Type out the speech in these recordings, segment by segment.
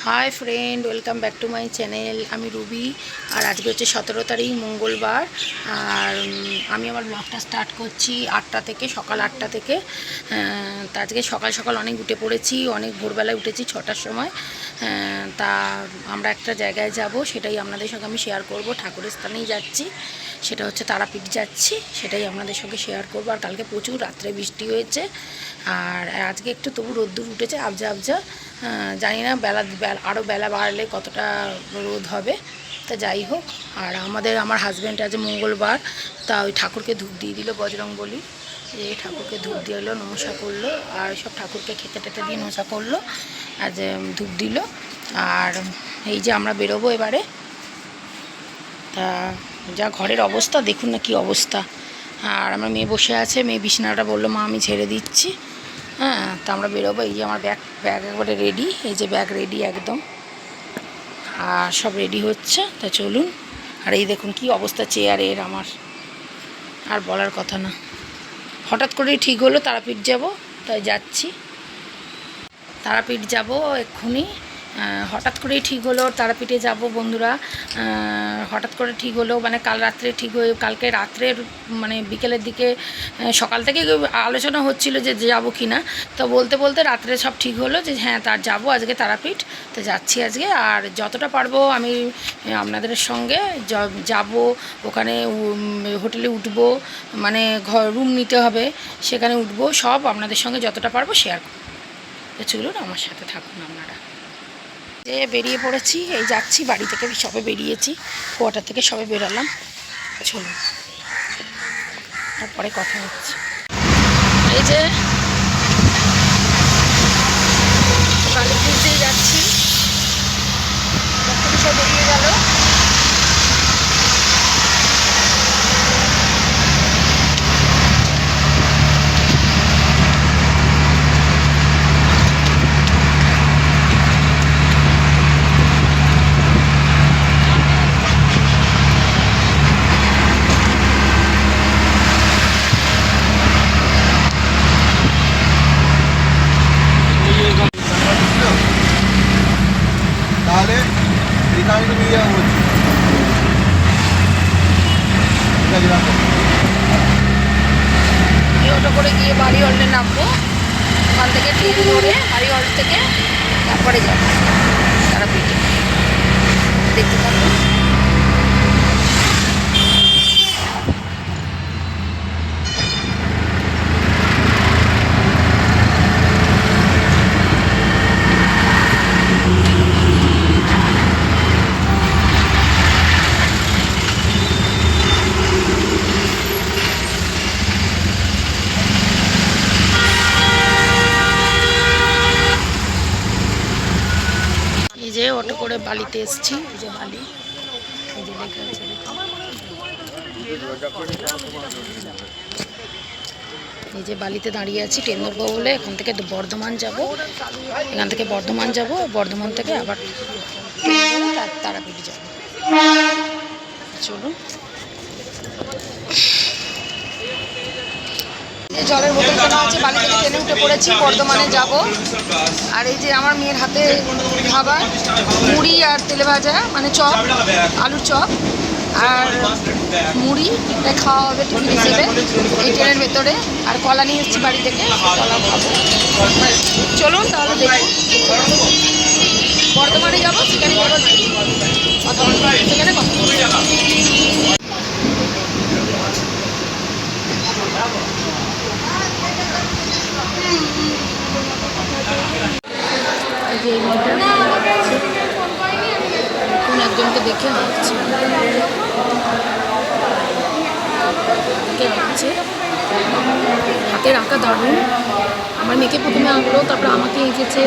Hi friend welcome back to my channel आमी Ruby और आज के हे 17 तारीख मंगलवार और आमी आमार ब्लगटा स्टार्ट करছি 8टा থেকে সকাল 8টা থেকে। তা আজকে সকাল সকাল অনেক উঠে পড়েছি, অনেক ভোরবেলায় উঠেছি 6টার সময়। তা আমরা একটা জায়গায় যাব, সেটাই আপনাদের সঙ্গে আমি শেয়ার করব। ঠাকুরের স্থানেই যাচ্ছি, সেটা হচ্ছে তারাপীঠ যাচ্ছি, সেটাই আপনাদের সঙ্গে শেয়ার করব। আর কালকে প্রচুর রাত্রে বৃষ্টি হয়েছে আর আজকে একটু তবু রোদ্দুর উঠেছে আবজা আবজা। জানি না আরও বেলা বাড়লে কতটা রোদ হবে, তা যাই হোক। আর আমার হাজব্যান্ড আজ মঙ্গলবার, তা ওই ঠাকুরকে ধূপ দিয়ে দিল বজরংবলী। এই ঠাকুরকে ধূপ দিয়ে এলো, নমস্কার করলো আর সব ঠাকুরকে খেতে টেতে দিয়ে নমস্কার করলো আর যে ধূপ দিল। আর এই যে আমরা বেরোবো এবারে। তা যা ঘরের অবস্থা দেখুন না, কি অবস্থা। আর আমার মেয়ে বসে আছে, মেয়ে বিছানাটা বললো মা আমি ছেড়ে দিচ্ছি। তা আমরা বেরোবো। এই যে আমার ব্যাগ একবারে রেডি, এই যে ব্যাগ রেডি একদম, আর সব রেডি হচ্ছে। তা চলুন। আর এই দেখুন কি অবস্থা চেয়ারের আমার, আর বলার কথা না। হঠাৎ করেই ঠিক হলো তারাপীঠ যাব, তাই যাচ্ছি। তারাপীঠ যাব এক্ষুনি, হঠাৎ করেই ঠিক হলো তারাপীঠে যাব বন্ধুরা। হঠাৎ করে ঠিক হলো, মানে কাল রাত্রে ঠিক হয়ে, কালকে রাত্রের মানে বিকেলের দিকে সকাল থেকে আলোচনা হচ্ছিল যে যাবো কি না। তো বলতে বলতে রাত্রে সব ঠিক হলো যে হ্যাঁ তার যাবো আজকে তারাপীঠ। তো যাচ্ছি আজকে, আর যতটা পারবো আমি আপনাদের সঙ্গে যাব। ওখানে হোটেলে উঠবো, মানে রুম নিতে হবে, সেখানে উঠবো, সব আপনাদের সঙ্গে যতটা পারবো শেয়ার করবো। তো চলুন আমার সাথে থাকুন আপনারা। বেরিয়ে পড়েছি, এই যাচ্ছি, বাড়ি থেকে সবে বেরিয়েছি, কোয়ার্টার থেকে সবে বেরালাম। চলুন তারপরে কথা হচ্ছে। এই যে বাড়িতে যাচ্ছি, সব বেরিয়ে গেল। তাহলে এখানে নিয়ে যাওয়া হচ্ছে অটো করে গিয়ে বাড়ি হল্টে নামবো, ওখান থেকে ট্রেন ধরে বাড়ি হল্ট থেকে তারপরে যাবো তারাপীঠে। দেখতে থাকুন। এই যে অটো করে বালিতে এসেছি, এই যে বালি, এই যে লেখা আছে এই যে বালিতে দাঁড়িয়ে আছি ট্রেন ধরবো বলে। এখান থেকে বর্ধমান যাব, এখান থেকে বর্ধমান যাব, বর্ধমান থেকে আবার তারাপীঠ যাব। চলুন। জলের বোতল কেনা আছে, বালি থেকে ট্রেনে উঠে পড়েছি, বর্ধমানে যাব। আর এই যে আমার মেয়ের হাতে খাবার, মুড়ি আর তেলে ভাজা, মানে চপ, আলুর চপ আর মুড়ি, এটা খাওয়া হবে টিফিন হিসেবে এই ট্রেনের ভেতরে। আর কলা নিয়ে এসেছি বাড়ি থেকে, কলা খাবো। চলুন তাহলে দেখি। বর্ধমানে যাবো, সেখানে যাবো, সেখানে কথা কোন একজনকে দেখে হাঁটছে, হাতের আঁকা দারুণ। আমার মেয়েকে প্রথমে আঁকলো, তারপরে আমাকে এঁকেছে,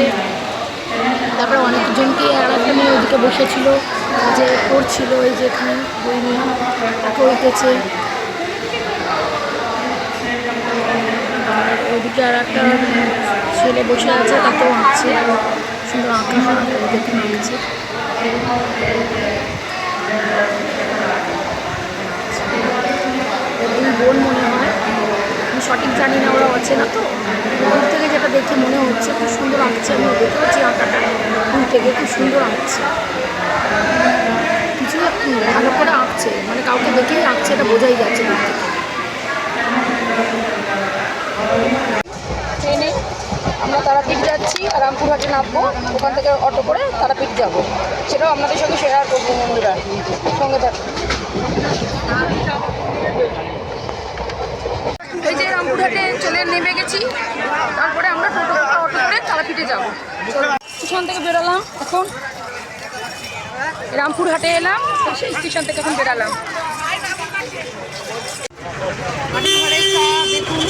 তারপরে অনেকজনকে। আর একটা মেয়ে ওইদিকে বসেছিল, যে পড়ছিল, এই যে এখানে বই নিয়ে, তাকেও এঁকেছে। আর ওইদিকে আর একটা ছেলে বসে আছে, তাকেও আঁকছে, সুন্দর আঁকা দেখুন আঁকছে। দুই বোন মনে হয়, সঠিক জানি না, ওরা আছে না তো, দূর থেকে যেটা দেখে মনে হচ্ছে খুব সুন্দর আঁকছে। আমি দেখতে পাচ্ছি আঁকাটা দূর থেকে খুব সুন্দর আঁকছে, কিছু ভালো করে আঁকছে, মানে কাউকে দেখেই আঁকছে, এটা বোঝাই যাচ্ছে দূর থেকে। ট্রেনে আমরা তারাপীঠ যাচ্ছি, রামপুরহাটে নামবো, ওখান থেকে অটো করে তারাপীঠ যাব, সেটাও আপনাদের সঙ্গে শেয়ার করবো। বন্ধুরা সঙ্গে থাকুন। এই যে রামপুরহাটে চলে নেমে গেছি, তারপরে আমরা টোটো অটো করে তারাপীঠে যাব। স্টেশন থেকে বেরোলাম, এখন রামপুরহাটে এলাম, সেই স্টেশন থেকে এখন বেরালাম। দেখুন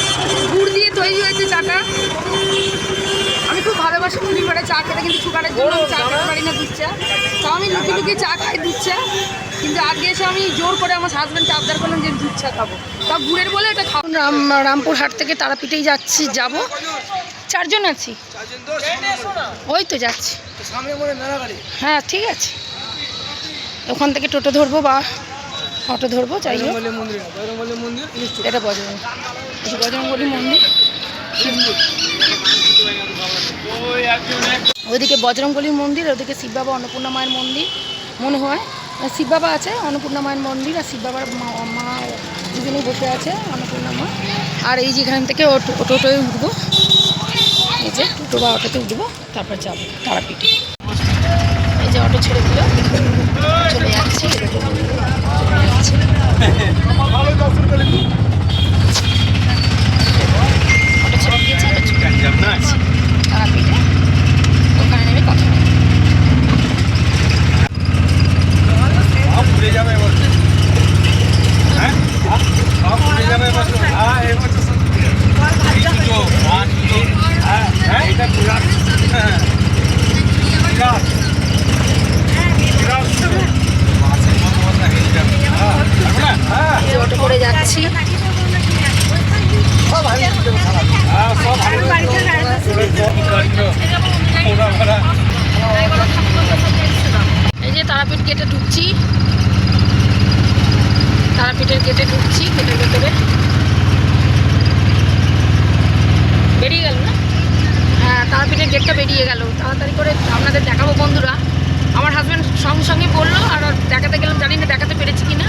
গুড় দিয়ে তৈরি হয়েছে চাটা। আমি খুব ভালোবাসি মুড়ি করে চা খেতে, কিন্তু সুগারের জন্য আমি চা খেতে পারি না, দুধ চা। তাও আমি লুকিয়ে লুকিয়ে চা খাই, দুধ চা। কিন্তু আজকে এসে আমি জোর করে আমার হাজব্যান্ডকে আবদার করলাম যে দুধ চা খাবো, তা গুড়ের বলে এটা খাবো। রামপুরহাট থেকে তারাপীঠেই যাচ্ছি, যাব 4 জন আছি, ওই তো যাচ্ছি। হ্যাঁ ঠিক আছে, ওখান থেকে টোটো ধরবো বা অটো ধরবো, যাই হোক। এটা বজরঙ্গলী মন্দির, ওইদিকে বজরঙ্গলীর মন্দির, ওদিকে শিব বাবা অন্নপূর্ণা মায়ের মন্দির মনে হয়। শিব বাবা আছে, অন্নপূর্ণা মায়ের মন্দির, আর শিব বাবার মা দুজনেই বসে আছে, অন্নপূর্ণা মা। আর এই যেখান থেকে টোটোয় উঠবো, এই যে টোটো বা অটোতে উঠবো, তারপর যাবো তারাপীঠে। এই যে অটো ছেড়ে দিল, চলে যাচ্ছি, চলে যাচ্ছি। অটো ছেড়ে দিয়েছে, তারাপীঠে ওখানে নেমে কথা হবে। অটো করে যাচ্ছি, এই যে তারাপীঠ গেটে ঢুকছি, তারাপীঠের গেটে ঢুকছি, গেটের ভেতরে বেরিয়ে গেল না? হ্যাঁ, তারাপীঠের গেটটা বেরিয়ে গেল। তাড়াতাড়ি করে আপনাদের দেখাবো বন্ধুরা। আমার হাজব্যান্ড সঙ্গে সঙ্গে বললো, আর দেখাতে গেলাম, জানি না দেখাতে পেরেছি কি না।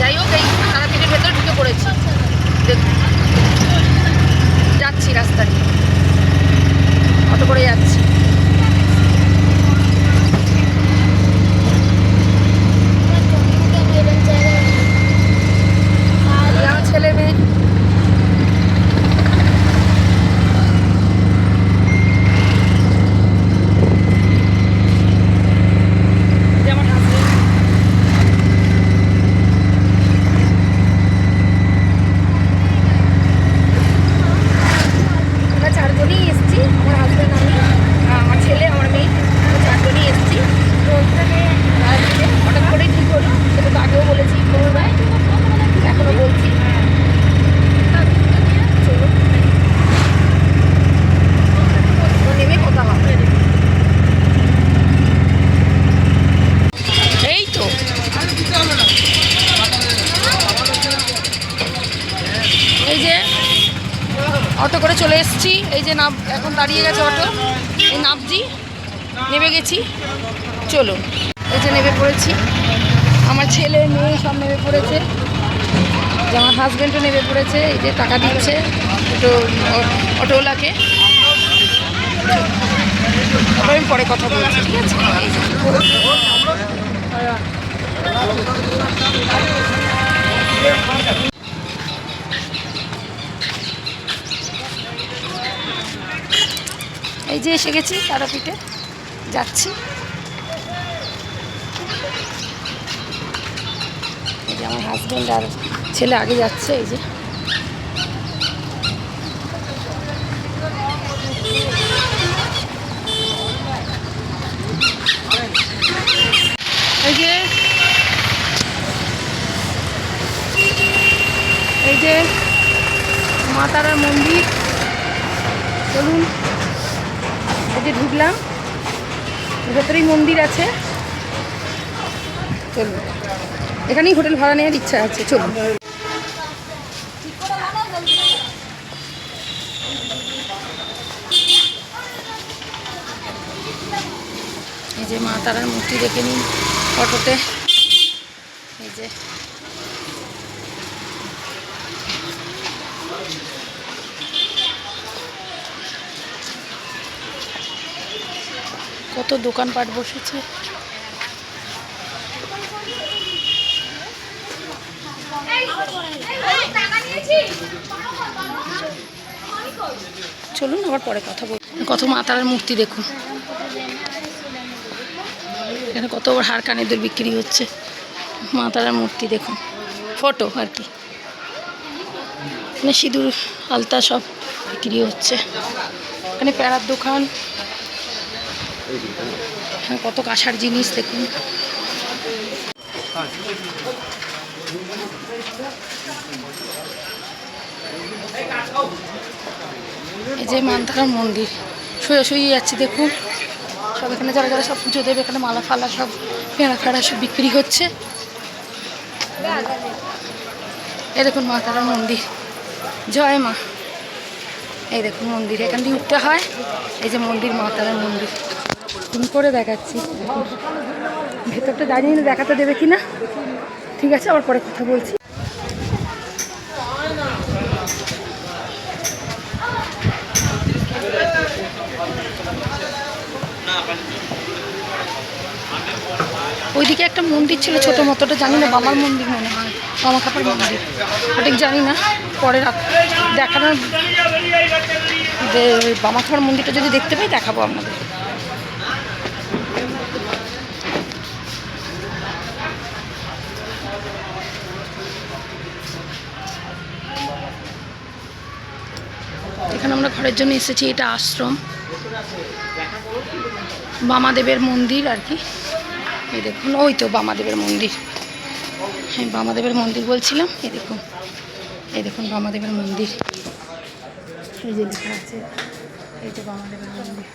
যাই হোক, এই তারাপীঠের ভেতরে ঢুকে পড়েছি, দেখুন যাচ্ছি রাস্তা দিয়ে, অটো করে যাচ্ছি। ছেলে মেয়ে অটো করে চলে এসেছি। এই যে এখন দাঁড়িয়ে গেছে অটো, এই নাবজি, নেমে গেছি, চলো। এই যে নেমে পড়েছি, আমার ছেলে মেয়ে সব নেমে পড়েছে, যে আমার হাজব্যান্ডও নেমে পড়েছে। এই যে টাকা দিচ্ছে অটোওয়ালাকে, আমি পরে কথা বলছি, ঠিক আছে? এই যে এসে গেছি, তারাপীঠে যাচ্ছি। এই যে আমার হাজব্যান্ড আর ছেলে আগে যাচ্ছে, এই যে এই যে মা তারার মন্দির, চলুন। এই যে ঢুকলাম, ভেতরেই মন্দির আছে, চলুন। এখানেই হোটেল ভাড়া নেওয়ার ইচ্ছা আছে, চলুন। যে মা তারার মূর্তি দেখে নিন ফটোতে। এই যে কত দোকানপাট বসেছে। চলুন আবার পরে কথা বল। কত মা তারার মূর্তি দেখুন, এখানে কত হার কানেদের বিক্রি হচ্ছে। মা তারার মূর্তি দেখুন, ফটো আর কি, মানে সিঁদুর আলতা সব বিক্রি হচ্ছে। এখানে প্যারার দোকান, হ্যাঁ কত কাঁসার জিনিস দেখুন। এই যে মা তারার মন্দির, শুয়ে শুয়ে যাচ্ছি দেখুন। সব এখানে যারা যারা সব পুজো দেবে, এখানে মালা ফালা সব পেঁড়া ফেড়া সব বিক্রি হচ্ছে। এই দেখুন মা তারার মন্দির, জয় মা। এই দেখুন মন্দির, এখান দিয়ে উঠতে হয়। এই যে মন্দির, মা তারার মন্দির। তুমি করে দেখাচ্ছি, ভেতরটা দাঁড়িয়ে দেখাতে দেবে কি না। ঠিক আছে, আবার পরে কথা বলছি। ওইদিকে একটা মন্দির ছিল ছোটো মতোটা, জানি না বামার মন্দির মনে হয়, বামা খাপার মন্দির, ঠিক জানি না। পরে দেখানোর যে বামা খাপার মন্দিরটা যদি দেখতে পাই দেখাবো আপনাদের। এখানে আমরা ঘরের জন্য এসেছি, এটা আশ্রম, বামাদেবের মন্দির আর কি। এই দেখুন, ওই তো বামাদেবের মন্দির, হ্যাঁ বামাদেবের মন্দির বলছিলাম। এই দেখুন, এই দেখুন বামাদেবের মন্দির, এই যে লেখা আছে, এই যে বামাদেবের মন্দির।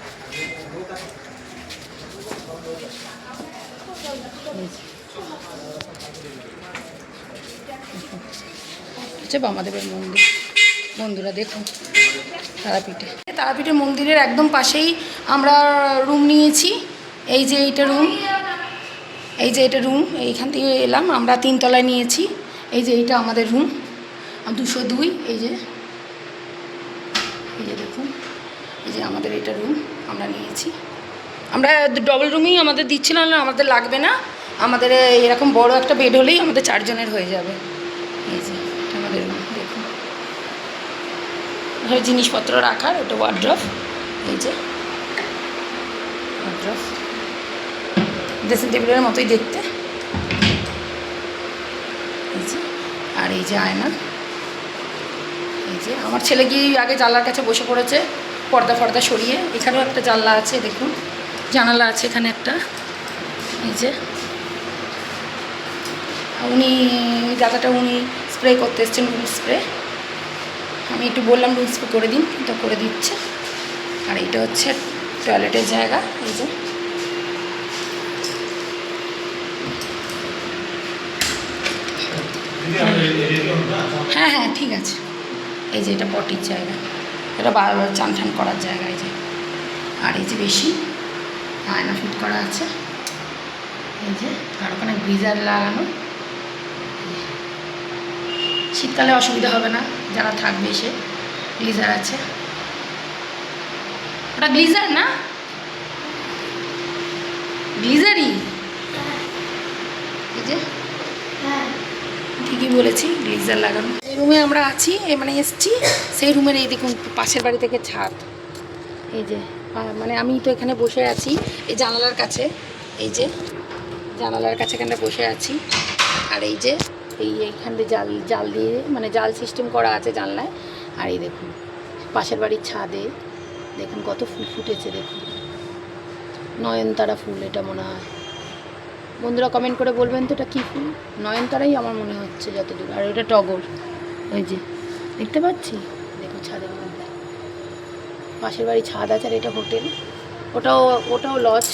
হচ্ছে বামাদেবের মন্দির। বন্ধুরা দেখুন, তারাপীঠের মন্দিরের একদম পাশেই আমরা রুম নিয়েছি। এই যে এইটা রুম, এই যে এটা রুম, এইখান থেকে এলাম আমরা, 3 তলায় নিয়েছি। এই যে এইটা আমাদের রুম 202। এই যে দেখুন, এই যে আমাদের এটা রুম আমরা নিয়েছি। আমরা ডবল রুমই আমাদের দিচ্ছিল না, আমাদের লাগবে না, আমাদের এরকম বড় একটা বেড হলেই আমাদের 4 জনের হয়ে যাবে। এই যে আমাদের রুম দেখুন, ঘরে জিনিসপত্র রাখার, ওটা ওয়ার্ড্রপ। এই যে ওয়ার্ড্রপ, ড্রেসিং টেবিলের মতোই দেখতে। এই যে, আর এই যে আয়না। এই যে আমার ছেলে গিয়ে আগে জানলার কাছে বসে পড়েছে, পর্দা ফর্দা সরিয়ে। এখানেও একটা জানলা আছে দেখুন, জানালা আছে এখানে একটা। এই যে উনি দাদাটা উনি স্প্রে করতে এসছেন, রুম স্প্রে। আমি একটু বললাম রুম স্প্রে করে দিন, তো করে দিচ্ছে। আর এইটা হচ্ছে টয়লেটের জায়গা। এই যে হ্যাঁ হ্যাঁ ঠিক আছে। এই যে এটা পটির জায়গা, এটা বারবার চান টান করার জায়গা। এই যে, আর এই যে বেশি আয়না ফিট করা আছে। এই যে, আর ওখানে গিজার লাগানো, শীতকালে অসুবিধা হবে না, যারা থাকবে সে গ্লিজার আছে। ওটা গ্লিজার না, গ্লিজারই। এই যে ঠিকই বলেছি, গ্লিজার লাগানো। এই রুমে আমরা আছি, মানে এসছি, সেই রুমের এই দেখুন পাশের বাড়ি থেকে ছাদ। এই যে মানে আমি তো এখানে বসে আছি এই জানালার কাছে, এই যে জানালার কাছে এখানটা বসে আছি। আর এই যে এইখান দিয়ে জাল দিয়ে, মানে জাল সিস্টেম করা আছে জানলায়। আর এই দেখুন পাশের বাড়ির ছাদে দেখুন কত ফুল ফুটেছে, দেখুন নয়নতারা ফুল এটা মনে হয়। বন্ধুরা কমেন্ট করে বলবেন তো এটা কী ফুল। নয়নতারাই আমার মনে হচ্ছে যতদূর। আর এটা টগর, ওই যে দেখতে পাচ্ছি, দেখুন ছাদের মধ্যে পাশের বাড়ি ছাদ আছে। আর এটা হোটেল, ওটাও লজ,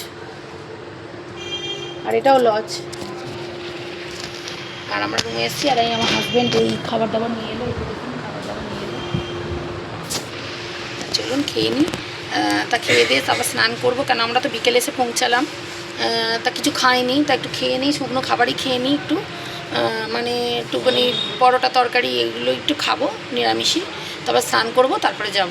আর এটাও লজ। আর আমরা রুমে এসেছি, আর এই আমার হাজব্যান্ড এই খাবার দাবার নিয়ে এলো। খাবার দাবার নিয়ে এলো, চলুন খেয়ে নিই। তা খেয়ে দিয়ে তারপর স্নান করবো, কেন আমরা তো বিকেলে এসে পৌঁছালাম। তা কিছু খাইনি, তা একটু খেয়ে নিই, শুকনো খাবারই খেয়ে নিই একটু, মানে একটুখানি পরোটা তরকারি এগুলো একটু খাবো নিরামিষই, তারপর স্নান করব, তারপরে যাব।